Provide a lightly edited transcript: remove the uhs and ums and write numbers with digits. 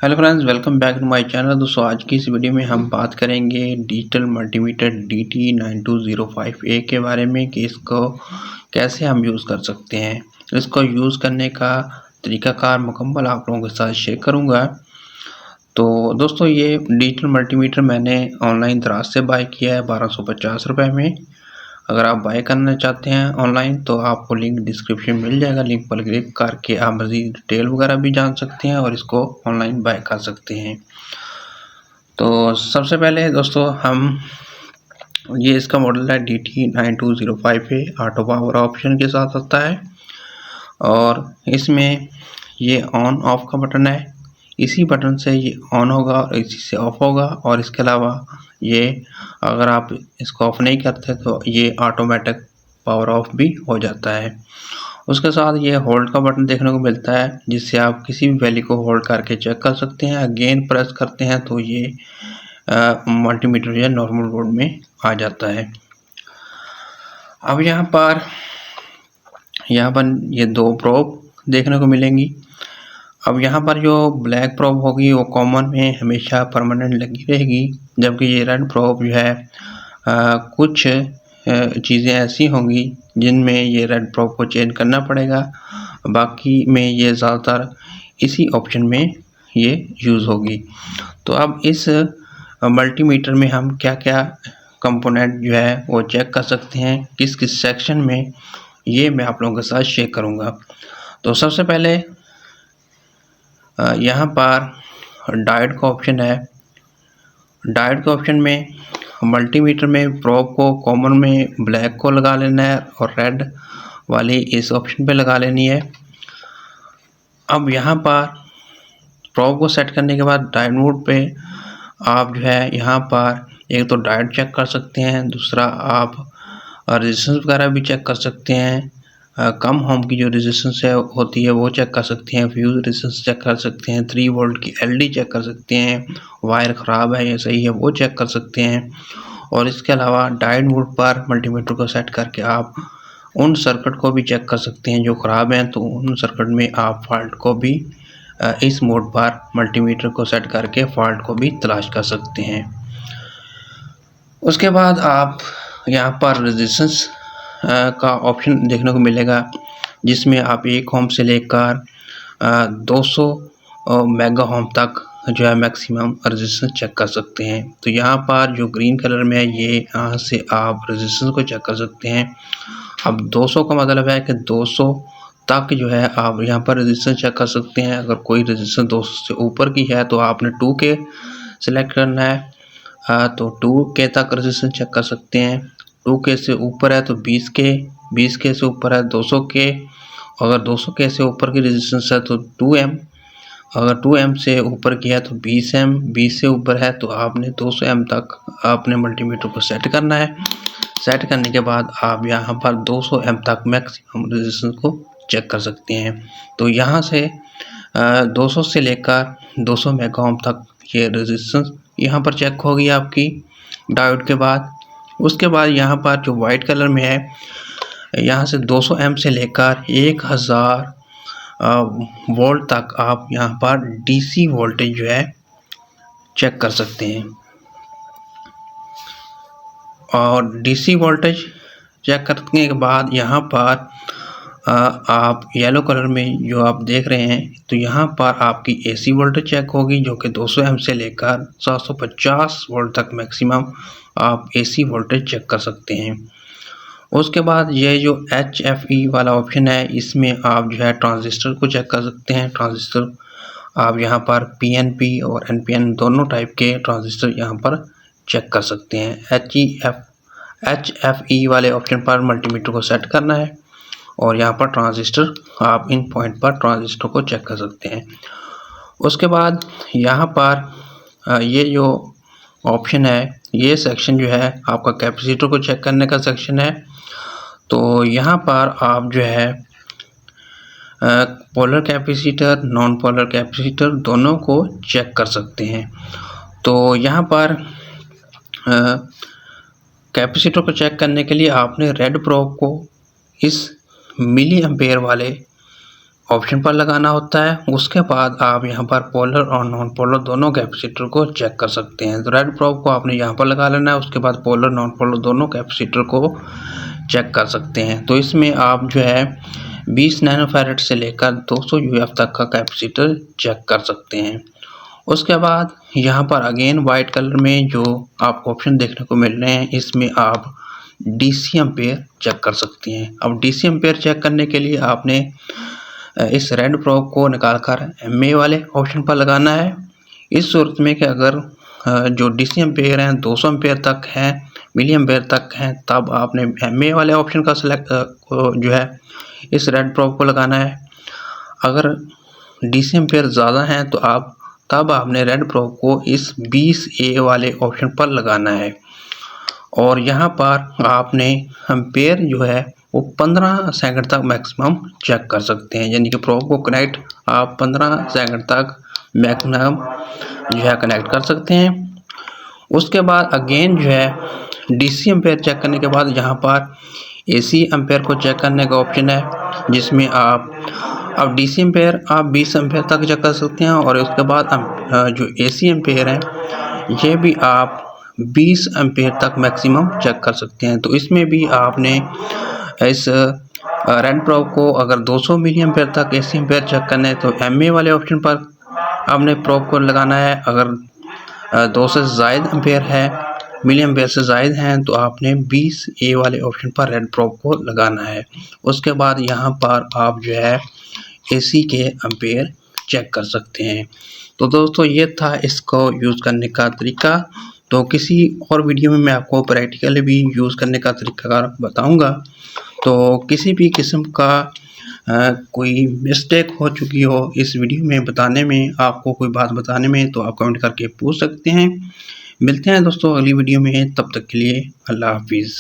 Hello friends, welcome back to my channel. दोस्तों, आज की इस वीडियो में हम बात करेंगे डिजिटल मल्टीमीटर DT9205A के बारे में कि इसको कैसे हम यूज़ कर सकते हैं। इसको यूज़ करने का तरीकाकार मुकम्मल आप लोगों के साथ शेयर करूंगा। तो दोस्तों, ये डिजिटल मल्टीमीटर मैंने ऑनलाइन दराज से बाय किया है 1250 रुपये में। अगर आप बाय करना चाहते हैं ऑनलाइन तो आपको लिंक डिस्क्रिप्शन में मिल जाएगा। लिंक पर क्लिक करके आप मज़ीद डिटेल वगैरह भी जान सकते हैं और इसको ऑनलाइन बाय कर सकते हैं। तो सबसे पहले दोस्तों ये इसका मॉडल है DT9205A। ऑटो पावर ऑप्शन के साथ आता है और इसमें ये ऑन ऑफ का बटन है। इसी बटन से ये ऑन होगा और इसी से ऑफ होगा। और इसके अलावा ये अगर आप इसको ऑफ नहीं करते तो ये ऑटोमेटिक पावर ऑफ भी हो जाता है। उसके साथ ये होल्ड का बटन देखने को मिलता है जिससे आप किसी भी वैल्यू को होल्ड करके चेक कर सकते हैं। अगेन प्रेस करते हैं तो ये मल्टीमीटर या नॉर्मल मोड में आ जाता है। अब यहाँ पर ये दो प्रोब देखने को मिलेंगी। अब यहाँ पर जो ब्लैक प्रोब होगी वो कॉमन में हमेशा परमानेंट लगी रहेगी, जबकि ये रेड प्रोब जो है कुछ चीज़ें ऐसी होंगी जिनमें ये रेड प्रोब को चेंज करना पड़ेगा। बाकी में ये ज़्यादातर इसी ऑप्शन में ये यूज़ होगी। तो अब इस मल्टीमीटर में हम क्या क्या कंपोनेंट जो है वो चेक कर सकते हैं, किस किस सेक्शन में, ये मैं आप लोगों के साथ शेयर करूँगा। तो सबसे पहले यहाँ पर डायोड का ऑप्शन है। डायोड के ऑप्शन में मल्टीमीटर में प्रोब को कॉमन में ब्लैक को लगा लेना है और रेड वाली इस ऑप्शन पे लगा लेनी है। अब यहाँ पर प्रोब को सेट करने के बाद डायोड मोड पे आप जो है यहाँ पर एक तो डायोड चेक कर सकते हैं, दूसरा आप रेजिस्टेंस वगैरह भी चेक कर सकते हैं। कम होम की जो रेजिस्टेंस होती है वो चेक कर सकते हैं, फ्यूज रेजिस्टेंस चेक कर सकते हैं, 3 वोल्ट की एलडी चेक कर सकते हैं, वायर ख़राब है या सही है वो चेक कर सकते हैं। और इसके अलावा डायोड मोड पर मल्टीमीटर को सेट करके आप उन सर्किट को भी चेक कर सकते हैं जो ख़राब हैं। तो उन सर्किट में आप फॉल्ट को भी इस मोड पर मल्टीमीटर को सेट करके फॉल्ट को भी तलाश कर सकते हैं। उसके बाद आप यहाँ पर रेजिस्टेंस का ऑप्शन देखने को मिलेगा जिसमें आप 1 ओम से लेकर 200 मेगा ओम तक जो है मैक्सिमम रेजिस्टेंस चेक कर सकते हैं। तो यहाँ पर जो ग्रीन कलर में है ये यहाँ से आप रेजिस्टेंस को चेक कर सकते हैं। अब 200 का मतलब है कि 200 तक जो है आप यहाँ पर रेजिस्टेंस चेक कर सकते हैं। अगर कोई रेजिस्टेंस 200 से ऊपर की है तो आपने 2K सिलेक्ट करना है। तो 2K तक रेजिस्टेंस चेक कर सकते हैं। 2K से ऊपर है तो 20K, 20K से ऊपर है 200K। अगर 200K से ऊपर की रेजिस्टेंस है तो 2M, अगर 2M से ऊपर की है तो 20M, 20 से ऊपर है तो आपने 200M तक अपने मल्टीमीटर को सेट करना है। सेट करने के बाद आप यहाँ पर 200M तक मैक्सिमम रेजिस्टेंस को चेक कर सकते हैं। तो यहाँ से 200 से लेकर 200 मेगा ओम तक ये रेजिस्टेंस यहाँ पर चेक होगी आपकी डायोड के बाद। उसके बाद यहाँ पर जो वाइट कलर में है यहाँ से 200M से लेकर 1000 वोल्ट तक आप यहाँ पर DC वोल्टेज जो है चेक कर सकते हैं। और DC वोल्टेज चेक करने के बाद यहाँ पर आप येलो कलर में जो आप देख रहे हैं तो यहाँ पर आपकी AC वोल्टेज चेक होगी जो कि 200M से लेकर 750 वोल्ट तक मैक्सिमम आप AC वोल्टेज चेक कर सकते हैं। उसके बाद ये जो HFE वाला ऑप्शन है इसमें आप जो है ट्रांजिस्टर को चेक कर सकते हैं। ट्रांजिस्टर आप यहाँ पर PNP और NPN दोनों टाइप के ट्रांजिस्टर यहाँ पर चेक कर सकते हैं। HFE वाले ऑप्शन पर मल्टीमीटर को सेट करना है और यहाँ पर ट्रांजिस्टर आप इन पॉइंट पर ट्रांजिस्टर को चेक कर सकते हैं। उसके बाद यहाँ पर ये जो ऑप्शन है ये सेक्शन जो है आपका कैपेसिटर को चेक करने का सेक्शन है। तो यहाँ पर आप जो है polar capacitor, non polar capacitor दोनों को चेक कर सकते हैं। तो यहाँ पर कैपेसिटर को चेक करने के लिए आपने रेड प्रोब को इस मिली एम्पेयर वाले ऑप्शन पर लगाना होता है। उसके बाद आप यहाँ पर पोलर और नॉन पोलर दोनों कैपेसिटर को चेक कर सकते हैं। तो रेड प्रोब को आपने यहाँ पर लगा लेना है, उसके बाद पोलर नॉन पोलर दोनों कैपेसिटर को चेक कर सकते हैं। तो इसमें आप जो है 20 नैनोफैरेड से लेकर 200 UF तक का कैपेसिटर चेक कर सकते हैं। उसके बाद यहाँ पर अगेन वाइट कलर में जो आपको ऑप्शन देखने को मिल रहे हैं, इसमें आप DC एम्पेयर चेक कर सकते हैं। अब DC एम्पेयर चेक करने के लिए आपने इस रेड प्रोब को निकालकर MA वाले ऑप्शन पर लगाना है। इस सूरत में कि अगर जो DC एम्पेयर हैं 200 एम्पेयर तक हैं, मिली एम्पेयर तक हैं, तब आपने MA वाले ऑप्शन का सिलेक्ट जो है इस रेड प्रोब को लगाना है। अगर DC एम्पेयर ज़्यादा हैं तो तब आपने रेड प्रोब को इस 20A वाले ऑप्शन पर लगाना है। और यहाँ पर आपने एम्पेयर जो है वो 15 सेकंड तक मैक्सिमम चेक कर सकते हैं, यानी कि प्रोब को कनेक्ट आप 15 सेकंड तक मैक्सिमम जो है कनेक्ट कर सकते हैं। उसके बाद अगेन जो है DC एम्पेयर चेक करने के बाद यहाँ पर AC एम्पेयर को चेक करने का ऑप्शन है, जिसमें आप अब DC एम्पेयर आप 20 एम्पेयर तक चेक कर सकते हैं। और उसके बाद जो AC एम्पेयर हैं ये भी आप 20 एम्पेयर तक मैक्सिमम चेक कर सकते हैं। तो इसमें भी आपने इस रेड प्रोब को अगर 200 मिली एम्पेयर तक AC एम्पेयर चेक करना है तो MA वाले ऑप्शन पर आपने प्रोब को लगाना है। अगर 200 से ज़ायद एम्पेयर है, मिली एम्पेयर से ज़ायद हैं, तो आपने 20A वाले ऑप्शन पर रेड प्रोब को लगाना है। उसके बाद यहाँ पर आप जो है AC के एम्पेयर चेक कर सकते हैं। तो दोस्तों ये था इसको यूज़ करने का तरीका। तो किसी और वीडियो में मैं आपको प्रैक्टिकली भी यूज़ करने का तरीका बताऊंगा। तो किसी भी किस्म का कोई मिस्टेक हो चुकी हो इस वीडियो में बताने में, आपको कोई बात बताने में, तो आप कमेंट करके पूछ सकते हैं। मिलते हैं दोस्तों अगली वीडियो में, तब तक के लिए अल्लाह हाफिज़।